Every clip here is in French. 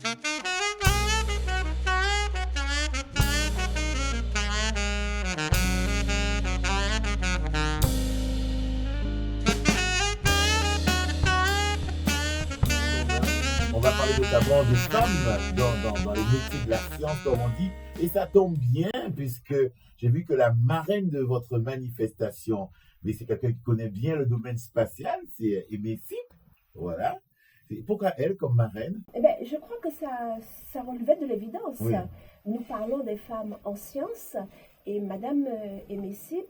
On va parler notamment des femmes dans les métiers de la science, comme on dit. Et ça tombe bien, puisque j'ai vu que la marraine de votre manifestation, mais c'est quelqu'un qui connaît bien le domaine spatial, c'est Aimé Sip. Voilà. Pourquoi elle comme marraine? Eh ben, je crois que ça relevait de l'évidence. Oui. Nous parlons des femmes en sciences et Madame Aimé Sip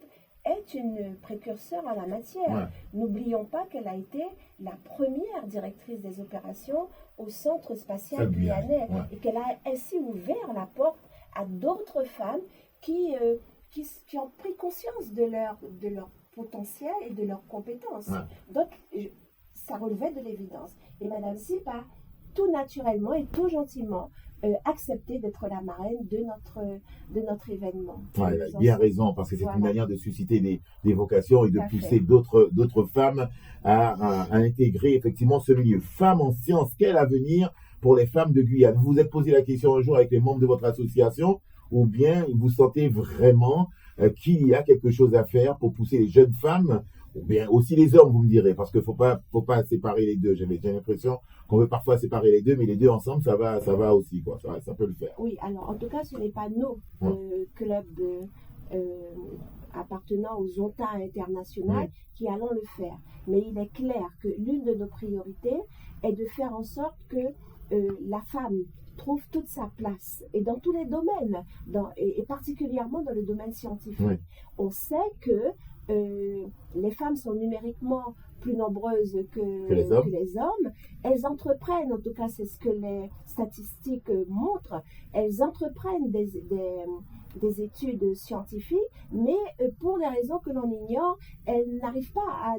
est une précurseur en la matière. Ouais. N'oublions pas qu'elle a été la première directrice des opérations au Centre spatial Guyane, guyanais ouais. et qu'elle a ainsi ouvert la porte à d'autres femmes qui ont pris conscience de leur potentiel et de leurs compétences. Ouais. Donc, ça relevait de l'évidence. Et Madame Sip a tout naturellement et tout gentiment accepté d'être la marraine de notre événement. Ouais, elle a bien raison, parce que c'est Voilà. une manière de susciter des vocations et de Tout à pousser fait. d'autres femmes à intégrer effectivement ce milieu. Femmes en sciences, quel avenir pour les femmes de Guyane? Vous vous êtes posé la question un jour avec les membres de votre association, ou bien vous sentez vraiment qu'il y a quelque chose à faire pour pousser les jeunes femmes, ou bien aussi les hommes, vous me direz, parce qu'il faut pas séparer les deux. J'ai l'impression qu'on veut parfois séparer les deux, mais les deux ensemble, ça va aussi, quoi. Ça peut le faire. Oui, alors en tout cas, ce n'est pas nos clubs appartenant aux ONTA internationales qui allons le faire. Mais il est clair que l'une de nos priorités est de faire en sorte que la femme trouve toute sa place, et dans tous les domaines, et particulièrement dans le domaine scientifique. Oui. On sait que les femmes sont numériquement plus nombreuses que les hommes. Elles entreprennent, en tout cas c'est ce que les statistiques montrent, elles entreprennent des études scientifiques, mais pour des raisons que l'on ignore, elles n'arrivent pas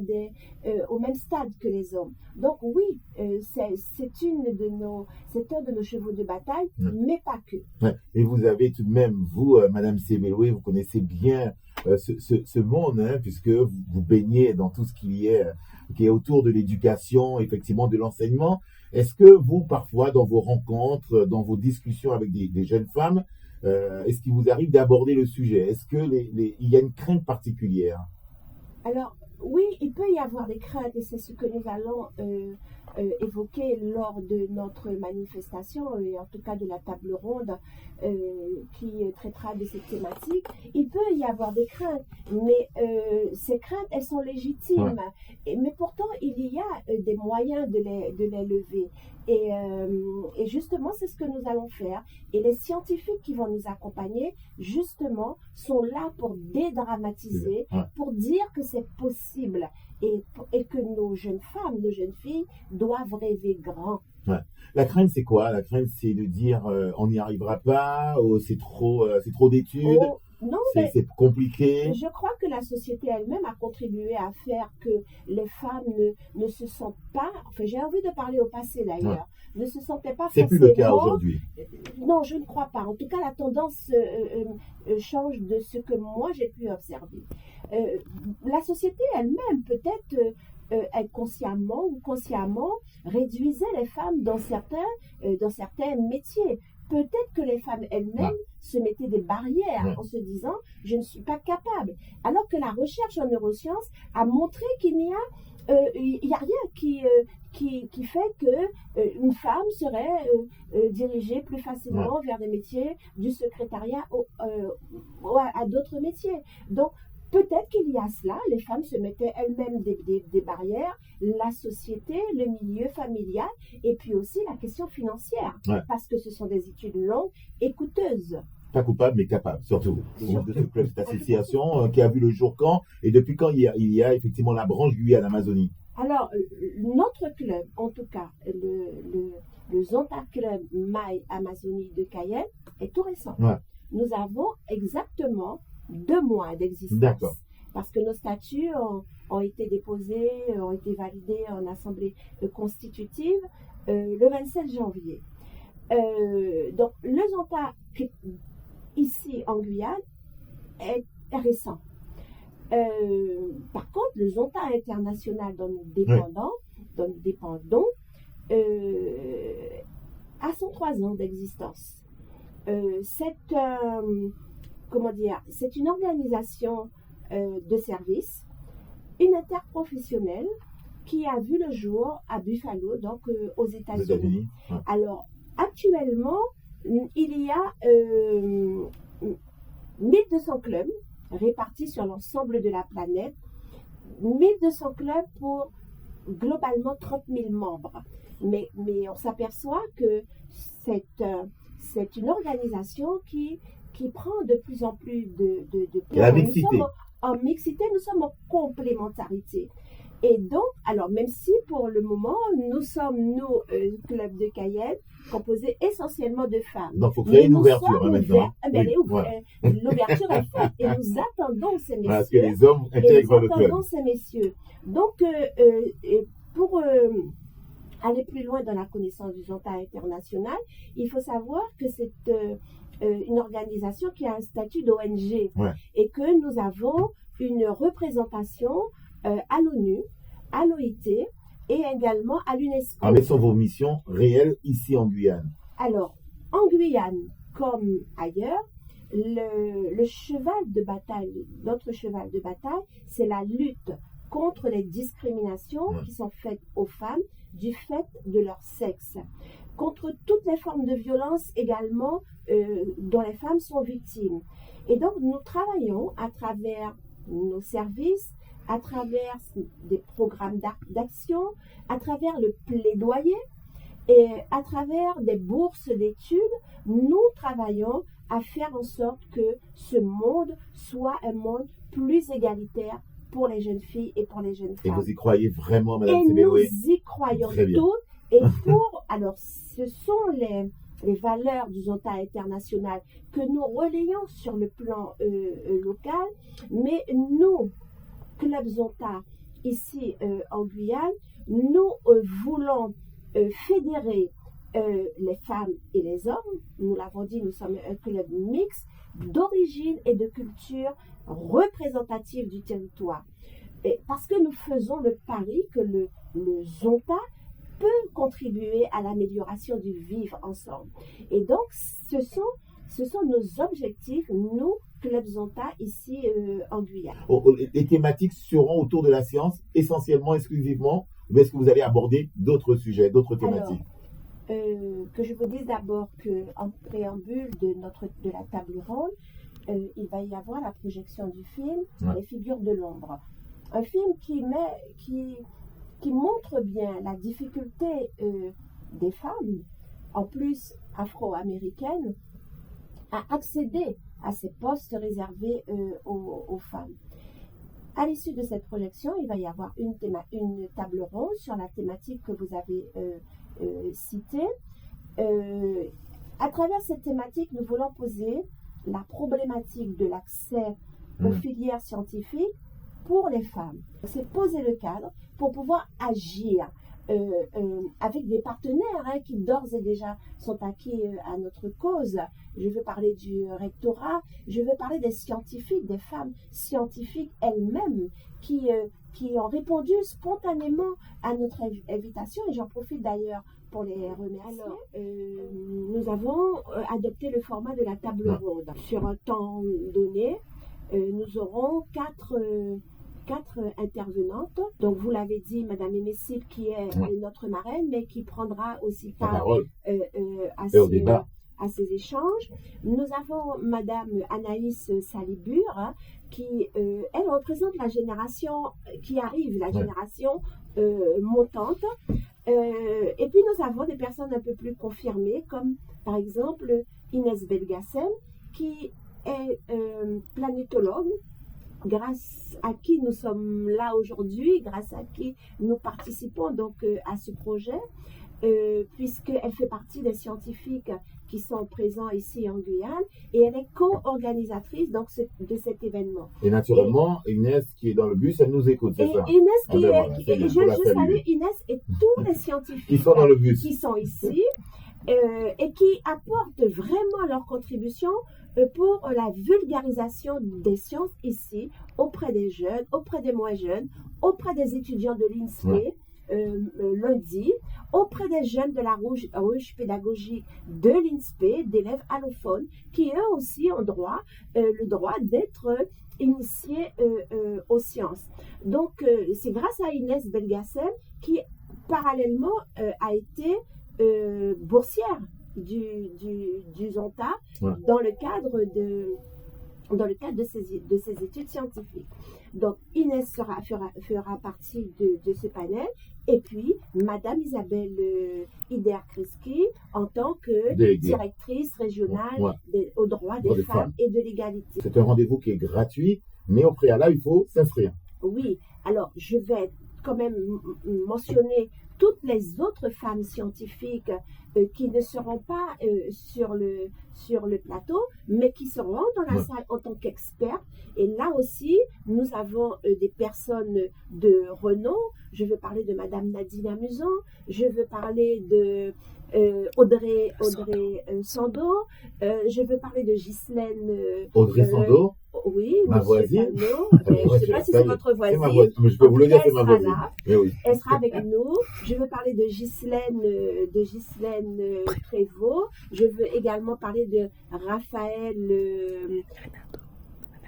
au même stade que les hommes. Donc oui, c'est un de nos chevaux de bataille, mais pas que. Ouais. Et vous avez tout de même, vous, Madame Sebeloué, vous connaissez bien ce monde, hein, puisque vous baignez dans tout ce qui est autour de l'éducation, effectivement, de l'enseignement. Est-ce que vous, parfois, dans vos rencontres, dans vos discussions avec des jeunes femmes, est-ce qu'il vous arrive d'aborder le sujet? Est-ce qu'il y a une crainte particulière? Alors, oui, il peut y avoir des craintes, et c'est ce que nous allons évoquer lors de notre manifestation, et en tout cas de la table ronde qui traitera de cette thématique. Il peut y avoir des craintes, mais ces craintes, elles sont légitimes. Mais pourtant, il y a des moyens de les lever. Et justement, c'est ce que nous allons faire. Et les scientifiques qui vont nous accompagner, justement, sont là pour dédramatiser, pour dire que c'est possible et que nos jeunes femmes, nos jeunes filles doivent rêver grand. Ouais. La crainte, c'est quoi? La crainte, c'est de dire on n'y arrivera pas, c'est trop d'études. Non, c'est compliqué. Je crois que la société elle-même a contribué à faire que les femmes ne se sentent pas, enfin j'ai envie de parler au passé d'ailleurs, ne se sentaient pas c'est forcément... plus le cas aujourd'hui. Non, je ne crois pas. En tout cas, la tendance change de ce que moi j'ai pu observer. La société elle-même, peut-être inconsciemment ou consciemment, réduisait les femmes dans certains métiers. Peut-être que les femmes elles-mêmes se mettaient des barrières en se disant « je ne suis pas capable ». Alors que la recherche en neurosciences a montré qu'il n'y a rien qui fait qu'une femme serait dirigée plus facilement vers des métiers du secrétariat à d'autres métiers. Donc, peut-être qu'il y a cela, les femmes se mettaient elles-mêmes des barrières, la société, le milieu familial, et puis aussi la question financière, parce que ce sont des études longues et coûteuses. Pas coupable, mais capable, surtout. De cette association qui a vu le jour quand, et depuis quand il y a effectivement la branche Guyane Amazonie? Alors, notre club, en tout cas, le Zonta Club Maï Amazonie de Cayenne, est tout récent. Nous avons exactement 2 mois d'existence. D'accord. Parce que nos statuts ont été déposés, ont été validés en assemblée constitutive le 27 janvier. Donc, le Zonta ici en Guyane est récent. Par contre, le Zonta international dont nous dépendons a 103 ans d'existence. C'est une organisation de service, une interprofessionnelle qui a vu le jour à Buffalo, donc aux États-Unis. Ouais. Alors, actuellement, il y a 1200 clubs répartis sur l'ensemble de la planète. 1200 clubs pour globalement 30 000 membres. Mais on s'aperçoit que c'est une organisation qui prend de plus en plus de Et la mixité. Nous sommes en mixité, nous sommes en complémentarité. Et donc, alors même si pour le moment, nous sommes, Club de Cayenne, composés essentiellement de femmes. Donc, il faut créer une ouverture maintenant. L'ouverture est faite et nous attendons ces messieurs. Parce que les hommes intègrent le club. Ces messieurs. Donc, pour aller plus loin dans la connaissance du Zonta international, il faut savoir que c'est une organisation qui a un statut d'ONG et que nous avons une représentation à l'ONU, à l'OIT et également à l'UNESCO. Ah, mais sont vos missions réelles ici en Guyane? Alors, en Guyane, comme ailleurs, le cheval de bataille, notre cheval de bataille, c'est la lutte contre les discriminations qui sont faites aux femmes du fait de leur sexe, contre toutes les formes de violence également dont les femmes sont victimes. Et donc, nous travaillons à travers nos services, à travers des programmes d'action, à travers le plaidoyer et à travers des bourses d'études, nous travaillons à faire en sorte que ce monde soit un monde plus égalitaire pour les jeunes filles et pour les jeunes femmes. Et vous y croyez vraiment, Madame Et Sébéloué? nous y croyons toutes. Et alors, ce sont les valeurs du Zonta international que nous relayons sur le plan local, mais nous, Club Zonta, ici en Guyane, nous voulons fédérer les femmes et les hommes. Nous l'avons dit, nous sommes un club mixte d'origine et de culture représentative du territoire. Et parce que nous faisons le pari que le Zonta peut contribuer à l'amélioration du vivre ensemble. Et donc, ce sont nos objectifs, nous, Club Zonta, ici en Guyane. Les thématiques seront autour de la science, essentiellement, exclusivement, ou est-ce que vous allez aborder d'autres sujets, d'autres thématiques? Alors, que je vous dise d'abord qu'en préambule de la table ronde, il va y avoir la projection du film Les figures de l'ombre. Un film qui montre bien la difficulté des femmes, en plus afro-américaines, à accéder à ces postes réservés aux femmes. À l'issue de cette projection, il va y avoir une table ronde sur la thématique que vous avez citée. À travers cette thématique, nous voulons poser la problématique de l'accès aux filières scientifiques pour les femmes. C'est poser le cadre pour pouvoir agir avec des partenaires qui d'ores et déjà sont acquis à notre cause. Je veux parler du rectorat, je veux parler des scientifiques, des femmes scientifiques elles-mêmes qui ont répondu spontanément à notre invitation, et j'en profite d'ailleurs pour les remercier. Alors, nous avons adopté le format de la table ronde. Sur un temps donné, nous aurons quatre intervenantes. Donc, vous l'avez dit, Madame Emessib, qui est notre marraine, mais qui prendra aussi part à ces échanges. Nous avons Madame Anaïs Salibur, qui, elle, représente la génération qui arrive, la génération montante. Et puis, nous avons des personnes un peu plus confirmées, comme par exemple Inès Belgacem, qui est planétologue, grâce à qui nous sommes là aujourd'hui, grâce à qui nous participons donc à ce projet, puisqu'elle fait partie des scientifiques qui sont présents ici en Guyane, et elle est co-organisatrice donc de cet événement. Et naturellement, Inès qui est dans le bus, elle nous écoute, c'est ça? Inès je salue Inès et tous les scientifiques qui sont dans le bus, qui sont ici, et qui apportent vraiment leur contribution pour la vulgarisation des sciences ici, auprès des jeunes, auprès des moins jeunes, auprès des étudiants de l'INSPE, lundi auprès des jeunes de la ruche pédagogique de l'INSPE, d'élèves allophones, qui eux aussi ont le droit d'être initiés aux sciences. Donc, c'est grâce à Inès Belgacem qui, parallèlement, a été boursière du Zonta dans le cadre de ses études scientifiques. Donc, Inès fera partie de ce panel, et puis Madame Isabelle Hider-Kreski en tant que directrice régionale aux droits des femmes et de l'égalité. C'est un rendez-vous qui est gratuit, mais au préalable, il faut s'inscrire. Oui, alors je vais quand même mentionner toutes les autres femmes scientifiques qui ne seront pas sur le plateau, mais qui seront dans la salle en tant qu'experts. Et là aussi, nous avons des personnes de renom. Je veux parler de Madame Nadine Amusant, je veux parler de Audrey Sando, je veux parler de Ghislaine. Audrey Sando? Oui, ma voisine. Je ne sais pas si c'est votre voisine. Mais je peux vous le dire, c'est ma voisine. Oui. Elle sera avec nous. Je veux parler de Ghislaine Prévost. Je veux également parler de Raphaël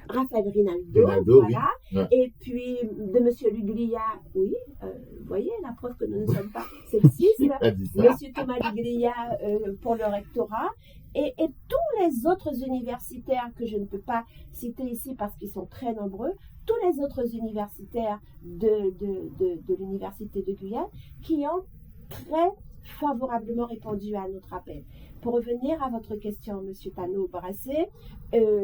Rinaldo, voilà. Oui. Et puis de Monsieur Luglia, oui, vous voyez la preuve que nous ne sommes pas sexistes. Monsieur Thomas Luglia pour le rectorat. Et tous les autres universitaires que je ne peux pas citer ici parce qu'ils sont très nombreux, tous les autres universitaires de l'Université de Guyane qui ont très favorablement répondu à notre appel. Pour revenir à votre question, Monsieur Tano Brassé,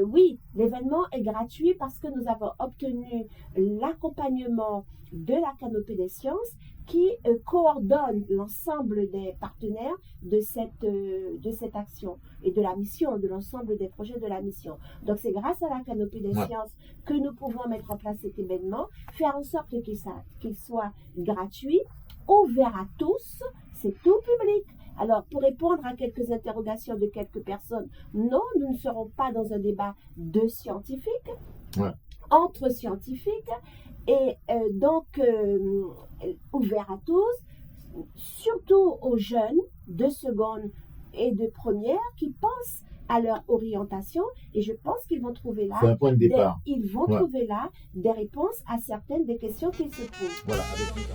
oui, l'événement est gratuit parce que nous avons obtenu l'accompagnement de la Canopée des Sciences qui coordonne l'ensemble des partenaires de cette action et de la mission, de l'ensemble des projets de la mission. Donc c'est grâce à la Canopée des Sciences que nous pouvons mettre en place cet événement, faire en sorte qu'il soit gratuit, ouvert à tous, c'est tout public. Alors, pour répondre à quelques interrogations de quelques personnes, non, nous ne serons pas dans un débat de scientifiques, entre scientifiques, et donc ouvert à tous, surtout aux jeunes de seconde et de première qui pensent à leur orientation, et je pense qu'ils vont trouver là, trouver là des réponses à certaines des questions qu'ils se posent. Voilà, avec